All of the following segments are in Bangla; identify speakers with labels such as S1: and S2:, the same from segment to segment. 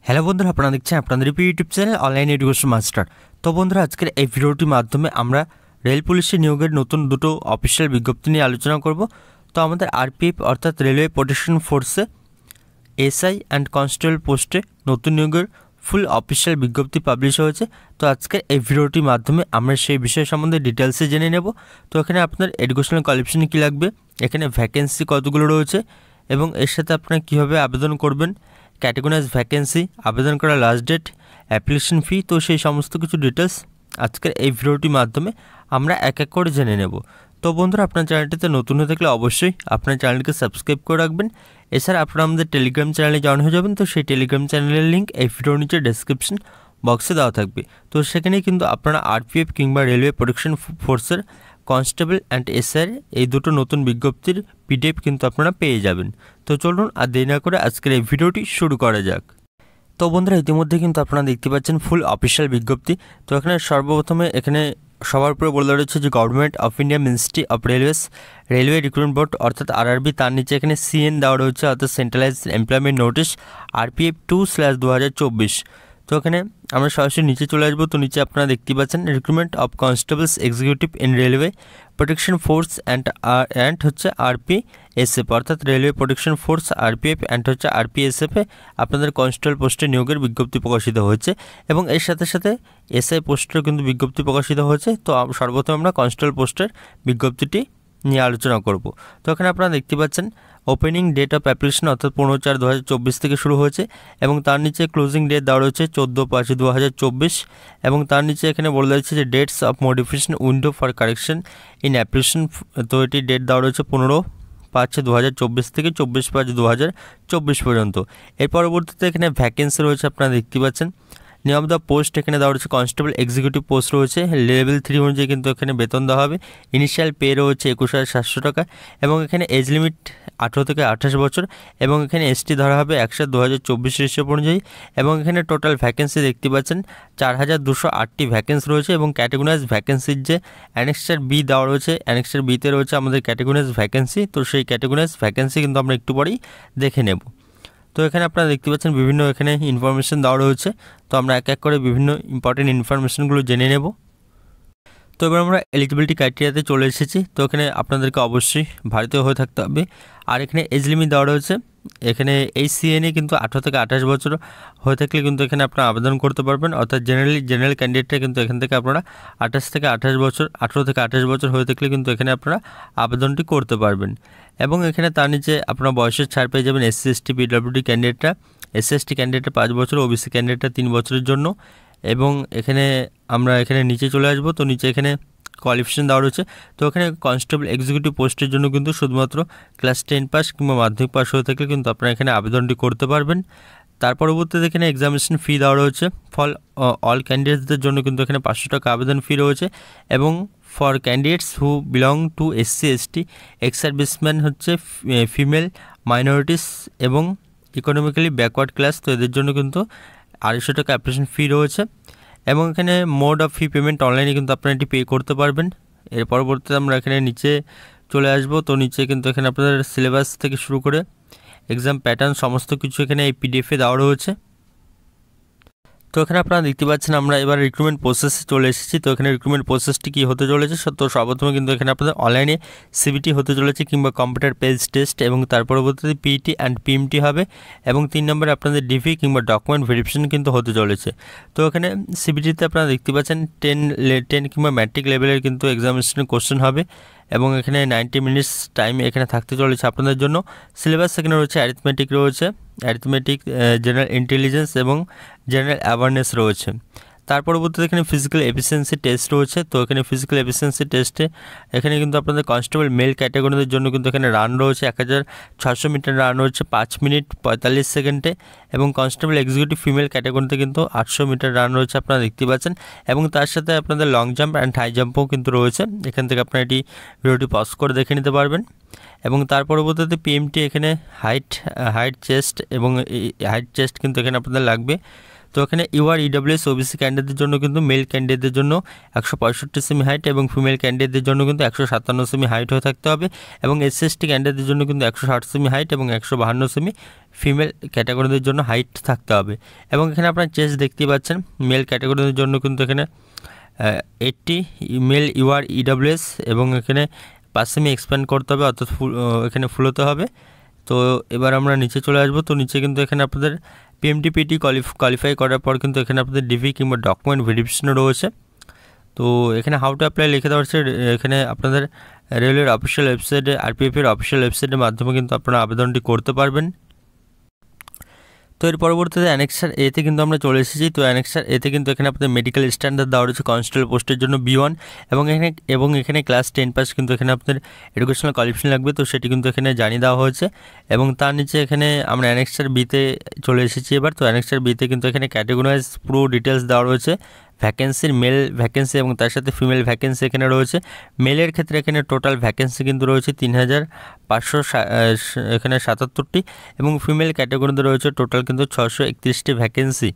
S1: হ্যালো বন্ধুরা, আপনারা দেখছেন আপনাদের YouTube channel online education master. তো বন্ধুরা, আজকের এই ভিডিওটির মাধ্যমে আমরা রেল পুলিশের নিয়োগের নতুন দুটো অফিসিয়াল বিজ্ঞপ্তি নিয়ে আলোচনা করব। তো আমাদের আরপিএফ অর্থাৎ রেলওয়ে প্রোটেকশন ফোর্সে এসআই অ্যান্ড কনস্টেবল পোস্টে নতুন নিয়োগের ফুল অফিসিয়াল বিজ্ঞপ্তি পাবলিশ হয়েছে। তো আজকের এই ভিডিওটির মাধ্যমে আমরা সেই বিষয় সম্বন্ধে ডিটেলসে জেনে নেব। তো এখানে আপনার এডুকেশনাল কোয়ালিফিকেশন কী লাগবে, এখানে ভ্যাকেন্সি কতগুলো রয়েছে এবং এর সাথে আপনারা কীভাবে আবেদন করবেন, ক্যাটাগরাইজ ভ্যাকেন্সি, আবেদন করার লাস্ট ডেট, অ্যাপ্লিকেশন ফি, তো সেই সমস্ত কিছু ডিটেলস আজকের এই ভিডিওটির মাধ্যমে আমরা এক এক করে জেনে নেব। তো বন্ধুরা, আপনার চ্যানেলটিতে নতুন হয়ে থাকলে অবশ্যই আপনার চ্যানেলকে সাবস্ক্রাইব করে রাখবেন। এছাড়া আপনারা আমাদের টেলিগ্রাম চ্যানেলে জয়েন হয়ে যাবেন। তো সেই টেলিগ্রাম চ্যানেলের লিঙ্ক এই ভিডিওর নিচে ডেসক্রিপশন বক্সে দেওয়া থাকবে। তো সেখানে কিন্তু আপনারা আরপিএফ কিংবা রেলওয়ে প্রোটেকশন ফোর্সের কনস্টেবল অ্যান্ড এসআইয়ের এই দুটো নতুন বিজ্ঞপ্তির পিডিএফ কিন্তু আপনারা পেয়ে যাবেন। তো চলুন আর দেরি না করে আজকের এই ভিডিওটি শুরু করা যাক। তো বন্ধুরা, ইতিমধ্যে কিন্তু আপনারা দেখতে পাচ্ছেন ফুল অফিসিয়াল বিজ্ঞপ্তি। তো এখানে সর্বপ্রথমে এখানে সবার উপরে বলে রয়েছে যে government of India ministry of railway recruitment board অর্থাৎ আরআরবি, তার নিচে এখানে সিএন দেওয়া রয়েছে অর্থাৎ সেন্ট্রালাইজ এমপ্লয়মেন্ট নোটিশ আরপিএফ 2/2024। তো এখানে আমরা সরাসরি নিচে চলে আসবো। তো নিচে আপনারা দেখতে পাচ্ছেন recruitment of constables executive in railway protection force and হচ্ছে আরপিএসএফ অর্থাৎ railway protection force RPF and হচ্ছে আরপিএসএফে আপনাদের কনস্টেবল পোস্টে নিয়োগের বিজ্ঞপ্তি প্রকাশিত হয়েছে এবং এর সাথে সাথে এসআই পোস্টেরও কিন্তু বিজ্ঞপ্তি প্রকাশিত হয়েছে। তো সর্বপ্রথম আমরা কনস্টেবল পোস্টের বিজ্ঞপ্তিটি নিয়ে আলোচনা করব। তো এখানে আপনারা দেখতে পাচ্ছেন ওপেনিং ডেট অফ অ্যাপ্লিকেশন অর্থাৎ 15/4/2024 থেকে শুরু হয়েছে এবং তার নিচে ক্লোজিং ডেট দেওয়া রয়েছে 14/5/2024 এবং তার নিচে এখানে বলে দিচ্ছে যে dates of modification window for correction in application. তো এটি ডেট দেওয়া রয়েছে 15/5/2024 থেকে 24/5/2024 পর্যন্ত। এর পরবর্তীতে এখানে ভ্যাকেন্সি রয়েছে, আপনারা দেখতে পাচ্ছেন নেম অফ দ্য পোস্ট এখানে দেওয়া রয়েছে কনস্টেবল এক্সিকিউটিভ পোস্ট রয়েছে, লেভেল 3 অনুযায়ী কিন্তু এখানে বেতন দেওয়া হবে। ইনিশিয়াল পে রয়েছে 21,700 টাকা এবং এখানে এজ লিমিট 18 থেকে 28 বছর এবং এখানে এসটি ধরা হবে 1/7/2024 রেশিও অনুযায়ী এবং এখানে টোটাল ভ্যাকেন্সি দেখতে পাচ্ছেন 4,208টি ভ্যাকেন্সি রয়েছে এবং ক্যাটাগরাইজ ভ্যাকেন্সির যে অ্যানেক্সার বি দেওয়া রয়েছে, অ্যানেক্সার বিতে রয়েছে আমাদের ক্যাটাগরাইজ ভ্যাকেন্সি। তো সেই ক্যাটাগরাইজ ভ্যাকেন্সি কিন্তু আমরা একটু পরেই দেখে নেব। তো এখানে আপনারা দেখতে পাচ্ছেন বিভিন্ন এখানে ইনফরমেশন দেওয়া রয়েছে। তো আমরা এক এক করে বিভিন্ন ইম্পর্টেন্ট ইনফরমেশনগুলো জেনে নেব। তো এবার আমরা এলিজিবিলিটি ক্রাইটেরিয়াতে চলে এসেছি। তো এখানে আপনাদেরকে অবশ্যই ভারতীয় হয়ে থাকতে হবে আর এখানে এজ লিমিট দেওয়া রয়েছে। এখানে এই সিএনএ কিন্তু 18 থেকে 28 বছর হয়ে থাকলে কিন্তু এখানে আপনারা আবেদন করতে পারবেন অর্থাৎ জেনারেল ক্যান্ডিডেটরা কিন্তু এখান থেকে আপনারা 18 থেকে 28 বছর 18 থেকে 28 বছর হয়ে থাকলে কিন্তু এখানে আপনারা আবেদনটি করতে পারবেন এবং এখানে তার নিচে আপনারা বয়সের ছাড় পেয়ে যাবেন এসসি এসটি পিডব্লিউডি ক্যান্ডিডেটরা, এসসি এসটি ক্যান্ডিডেটরা 5 বছর, ওবিসি ক্যান্ডিডেটরা 3 বছরের জন্য। এবং এখানে আমরা এখানে নিচে চলে আসবো। তো নিচে এখানে কোয়ালিফিকেশন দেওয়া রয়েছে। তো এখানে কনস্টেবল এক্সিকিউটিভ পোস্টের জন্য কিন্তু শুধুমাত্র ক্লাস 10 পাস কিংবা মাধ্যমিক পাস হয়ে থাকলে কিন্তু আপনারা এখানে আবেদনটি করতে পারবেন। তার পরবর্তীতে এখানে এক্সামিনেশন ফি দেওয়া রয়েছে ফর অল ক্যান্ডিডেটসদের জন্য কিন্তু এখানে 500 টাকা আবেদন ফি রয়েছে এবং for candidates who belong to SC ST ex serviceman হচ্ছে ফিমেল মাইনরিটিস এবং ইকোনমিক্যালি ব্যাকওয়ার্ড ক্লাস, তো এদের জন্য কিন্তু 250 টাকা অ্যাপ্লিকেশন ফি রয়েছে এবং এখানে মোড অফ ফি পেমেন্ট অনলাইনে কিন্তু আপনারা এটি পে করতে পারবেন। এর পরবর্তীতে আমরা এখানে নিচে চলে আসবো। তো নিচে কিন্তু এখানে আপনাদের সিলেবাস থেকে শুরু করে এক্সাম প্যাটার্ন সমস্ত কিছু এখানে এই পিডিএফে দেওয়া রয়েছে। তো এখানে আপনারা দেখতে পাচ্ছেন আমরা এবার রিক্রুটমেন্ট প্রসেসে চলে এসেছি। তো এখানে রিক্রুটমেন্ট প্রসেসটি কী হতে চলেছে, তো সর্বপ্রথমে কিন্তু এখানে আপনাদের অনলাইনে সিবিটি হতে চলেছে কিংবা কম্পিউটার পেজ টেস্ট এবং তার পরবর্তীতে পিইটি অ্যান্ড পিএমটি হবে এবং 3 নম্বরে আপনাদের ডিভি কিংবা ডকুমেন্ট ভেরিফিকেশন কিন্তু হতে চলেছে। তো এখানে সিবিটিতে আপনারা দেখতে পাচ্ছেন 10 কিংবা ম্যাট্রিক লেভেলের কিন্তু এক্সামিনেশন কোশ্চেন হবে এবং এখানে 90 মিনিটস টাইম এখানে থাকতে চলেছে আপনাদের জন্য। সিলেবাস এখানে রয়েছে অ্যারিথমেটিক রয়েছে, জেনারেল ইন্টেলিজেন্স এবং জেনারেল অ্যাওয়ারনেস রয়েছে। তার পরবর্তীতে এখানে ফিজিক্যাল এফিসিয়েন্সি টেস্ট রয়েছে। তো এখানে ফিজিক্যাল এফিসিয়েন্সি টেস্টে এখানে কিন্তু আপনাদের কনস্টেবল মেল ক্যাটাগরিদের জন্য কিন্তু এখানে রান রয়েছে 1600 মিটার রান রয়েছে 5 মিনিট 45 সেকেন্ডে এবং কনস্টেবল এক্সিকিউটিভ ফিমেল ক্যাটাগরিতে কিন্তু 800 মিটার রান রয়েছে আপনারা দেখতে পাচ্ছেন এবং তার সাথে আপনাদের লং জাম্প অ্যান্ড হাই জাম্পও কিন্তু রয়েছে। এখান থেকে আপনারা এটি ভিডিওটি পজ করে দেখে নিতে পারবেন এবং তার পরবর্তীতে পিএমটি এখানে হাইট চেস্ট এবং হাইট চেস্ট কিন্তু এখানে আপনাদের লাগবে। তো এখানে ইউআর ইডব্লিউএস ওবিসি ক্যান্ডিডেটদের জন্য কিন্তু মেল ক্যান্ডিডেটদের জন্য 165 সেমি হাইট এবং ফিমেল ক্যান্ডিডেটদের জন্য কিন্তু 157 সেমি হাইট হয়ে থাকতে হবে এবং এসসি ক্যান্ডিডেটদের জন্য কিন্তু 160 সেমি হাইট এবং 152 সেমি ফিমেল ক্যাটাগরিদের জন্য হাইট থাকতে হবে। এবং এখানে আপনার চেস্ট দেখতেই পাচ্ছেন, মেল ক্যাটাগরিদের জন্য কিন্তু এখানে 80 মেল ইউআর ইডব্লিউএস এবং এখানে 5 সেমি এক্সপ্যান্ড করতে হবে, অর্থাৎ এখানে ফুল হতে হবে। তো এবার আমরা নিচে চলে আসবো। তো নিচে কিন্তু এখানে আপনাদের পিএমটিপিটি কোয়ালিফাই করার পর কিন্তু এখানে আপনাদের ডিভি কিংবা ডকুমেন্ট ভেরিফিকেশনও রয়েছে। তো এখানে হাউ টু অ্যাপ্লাই লিখে দেওয়া হচ্ছে। এখানে আপনাদের রেলওয়ের অফিসিয়াল ওয়েবসাইটে, আরপিএফের অফিসিয়াল ওয়েবসাইটের মাধ্যমে কিন্তু আপনারা আবেদনটি করতে পারবেন। তো এর পরবর্তীতে অ্যানেক্সার এতে কিন্তু আমরা চলে এসেছি। তো অ্যানেক্সার এতে কিন্তু এখানে আপনাদের মেডিকেল স্ট্যান্ডার্ড দেওয়া রয়েছে কনস্টেবল পোস্টের জন্য B1 এবং এখানে ক্লাস 10 পাস কিন্তু এখানে আপনাদের এডুকেশনাল কোয়ালিফিকেশন লাগবে। তো সেটি কিন্তু এখানে জানিয়ে দেওয়া হয়েছে এবং তার নিচে এখানে আমরা অ্যানেক্সার বিতে চলে এসেছি এবার। তো অ্যানেক্সার বিতে কিন্তু এখানে ক্যাটেগরাইজ পুরো ডিটেলস দেওয়া রয়েছে ভ্যাকেন্সির, মেল ভ্যাকেন্সি এবং তার সাথে ফিমেল ভ্যাকেন্সি এখানে রয়েছে। মেলের ক্ষেত্রে এখানে টোটাল ভ্যাকেন্সি কিন্তু রয়েছে 3577টি এবং ফিমেল ক্যাটাগরিতে রয়েছে টোটাল কিন্তু 631টি ভ্যাকেন্সি।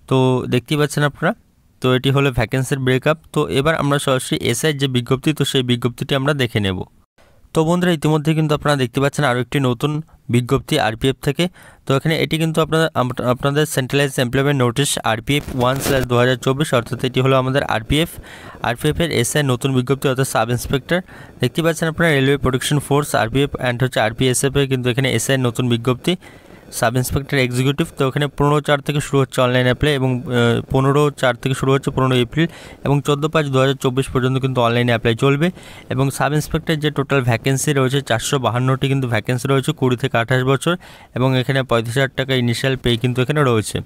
S1: তো দেখতেই পাচ্ছেন আপনারা। তো এটি হলো ভ্যাকেন্সির ব্রেকআপ। তো এবার আমরা সরাসরি এসআই যে বিজ্ঞপ্তি, তো সেই বিজ্ঞপ্তিটি আমরা দেখে নেব। তো বন্ধুরা ইতিমধ্যে কিন্তু আপনারা দেখতে পাচ্ছেন আরও একটি নতুন বিজ্ঞপ্তি আরপিএফ থেকে। তো এখানে এটি কিন্তু আপনাদের সেন্ট্রালাইজ এমপ্লয়মেন্ট নোটিশ RPF 1/2024, অর্থাৎ এটি হলো আমাদের আরপিএফের এসআই নতুন বিজ্ঞপ্তি, অর্থাৎ সাব ইন্সপেক্টর। দেখতে পাচ্ছেন আপনারা railway protection force RPF and হচ্ছে RPSF কিন্তু এখানে এসআই নতুন বিজ্ঞপ্তি সাব ইন্সপেক্টর এক্সিকিউটিভ। তো এখানে 15/4 থেকে শুরু হচ্ছে অনলাইন অ্যাপ্লাই এবং 15/4 থেকে শুরু হচ্ছে 15 এপ্রিল এবং 14/5/2024 পর্যন্ত কিন্তু অনলাইনে অ্যাপ্লাই চলবে। এবং সাব ইন্সপেক্টর যে টোটাল ভ্যাকেন্সি রয়েছে 452টি কিন্তু ভ্যাকেন্সি রয়েছে 20 থেকে 28 বছর এবং এখানে 35,000 টাকা ইনিশিয়াল পে কিন্তু এখানে রয়েছে।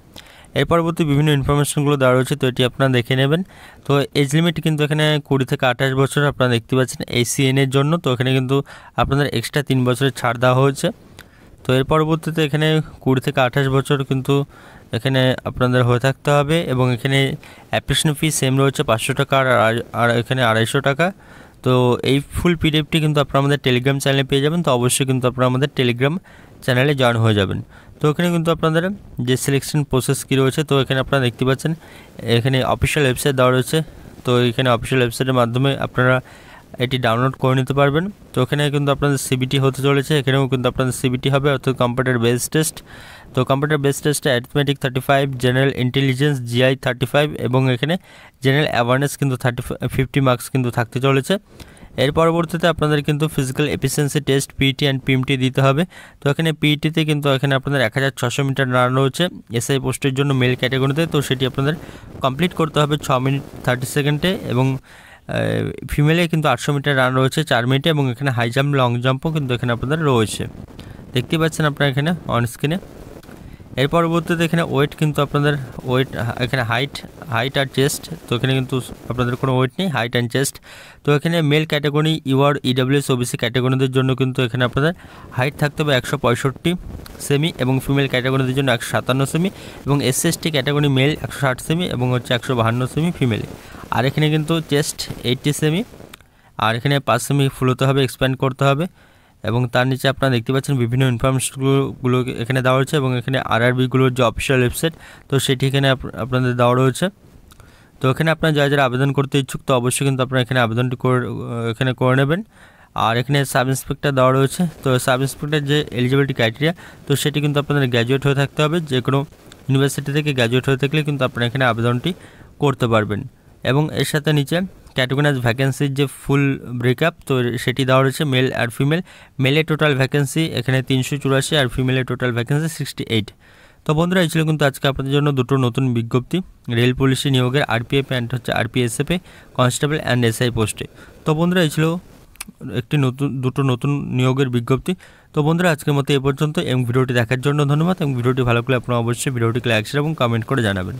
S1: এর পরবর্তী বিভিন্ন ইনফরমেশনগুলো দেওয়া রয়েছে, তো এটি আপনারা দেখে নেবেন। তো এজ লিমিট কিন্তু এখানে 20 থেকে 28 বছর আপনারা দেখতে পাচ্ছেন ACN এর জন্য। তো এখানে কিন্তু আপনাদের এক্সট্রা 3 বছরের ছাড় দেওয়া হয়েছে। তো এর পরবর্তীতে এখানে 20 থেকে 28 বছর কিন্তু এখানে আপনাদের হয়ে থাকতে হবে এবং এখানে অ্যাপ্লিকেশন ফি সেম রয়েছে 500 টাকা আর এখানে 250 টাকা। তো এই ফুল পিডিএফটি কিন্তু আপনারা আমাদের টেলিগ্রাম চ্যানেলে পেয়ে যাবেন। তো অবশ্যই কিন্তু আপনারা আমাদের টেলিগ্রাম চ্যানেলে জয়েন হয়ে যাবেন। তো এখানে কিন্তু আপনাদের যে সিলেকশন প্রসেস কী রয়েছে, তো এখানে আপনারা দেখতে পাচ্ছেন এখানে অফিসিয়াল ওয়েবসাইট দেওয়া রয়েছে। তো এখানে অফিসিয়াল ওয়েবসাইটের মাধ্যমে আপনারা এটি ডাউনলোড করে নিতে পারবেন। তো এখানে কিন্তু আপনাদের সিবিটি হতে চলেছে, এখানেও কিন্তু আপনাদের সিবিটি হবে, অর্থাৎ কম্পিউটার বেস টেস্ট। তো কম্পিউটার বেস টেস্টে অ্যারিথমেটিক 35, জেনারেল ইন্টেলিজেন্স GI 35 এবং এখানে জেনারেল অ্যাওয়ারনেস কিন্তু 50 মার্কস কিন্তু থাকতে চলেছে। এর পরবর্তীতে আপনাদের কিন্তু physical efficiency test PET and PMT দিতে হবে। তো এখানে PETতে কিন্তু এখানে আপনাদের 1600 মিটার রান রয়েছে এসআই পোস্টের জন্য মেল ক্যাটাগরিতে। তো সেটি আপনাদের কমপ্লিট করতে হবে 6 মিনিট 30 সেকেন্ডে এবং ফিমেলে কিন্তু 800 মিটার রান রয়েছে 4 মিনিটে এবং এখানে হাই জাম্প লং জাম্পও কিন্তু এখানে আপনাদের রয়েছে, দেখতে পাচ্ছেন আপনারা এখানে অন স্ক্রিনে। এর পরবর্তীতে এখানে ওয়েট কিন্তু আপনাদের এখানে হাইট আর চেস্ট। তো এখানে কিন্তু আপনাদের কোনো ওয়েট নেই, হাইট অ্যান্ড চেস্ট। তো এখানে male category UR EWS OBC ক্যাটাগরিদের জন্য কিন্তু এখানে আপনাদের হাইট থাকতে হবে 165 সেমি এবং ফিমেল ক্যাটাগরিদের জন্য 157 সেমি এবং SC/ST ক্যাটাগরি মেল 160 সেমি এবং হচ্ছে 152 সেমি ফিমেল। আর এখানে কিন্তু চেস্ট 80 সেমি আর এখানে 5 সেমি ফুল হতে হবে, এক্সপ্যান্ড করতে হবে। এবং তার নিচে আপনারা দেখতে পাচ্ছেন বিভিন্ন ইনফরমেশনগুলো এখানে দেওয়া রয়েছে এবং এখানে RRBগুলোর যে অফিসিয়াল ওয়েবসাইট, তো সেটি এখানে আপনাদের দেওয়া রয়েছে। তো এখানে আপনারা যারা আবেদন করতে ইচ্ছুক, তো অবশ্যই কিন্তু আপনারা এখানে আবেদনটি এখানে করে নেবেন। আর এখানে সাব ইন্সপেক্টর দেওয়া রয়েছে। তো সাব ইন্সপেক্টর যে এলিজিবিলিটি ক্রাইটেরিয়া, তো সেটি কিন্তু আপনাদের গ্র্যাজুয়েট হয়ে থাকতে হবে, যে কোনো ইউনিভার্সিটি থেকে গ্র্যাজুয়েট হয়ে থাকলে কিন্তু আপনারা এখানে আবেদনটি করতে পারবেন। এবং এর সাথে নিচে ক্যাটাগরাইজ ভ্যাকেন্সির যে ফুল ব্রেকআপ, তো সেটি দেওয়া রয়েছে মেল আর ফিমেল। মেলের টোটাল ভ্যাকেন্সি এখানে 384 আর ফিমেলের টোটাল ভ্যাকেন্সি 68। তো বন্ধুরা এই ছিল কিন্তু আজকে আপনাদের জন্য দুটো নতুন বিজ্ঞপ্তি রেল পুলিশে নিয়োগের RPF অ্যান্ড হচ্ছে RPSF কনস্টেবল অ্যান্ড SI পোস্টে। তো বন্ধুরা এই ছিল দুটো নতুন নিয়োগের বিজ্ঞপ্তি। তো বন্ধুরা আজকের মতো এ পর্যন্ত এবং ভিডিওটি দেখার জন্য ধন্যবাদ এবং ভিডিওটি ভালো লাগলে আপনারা অবশ্যই ভিডিওটিকে লাইক শেয়ার এবং কমেন্ট করে জানাবেন।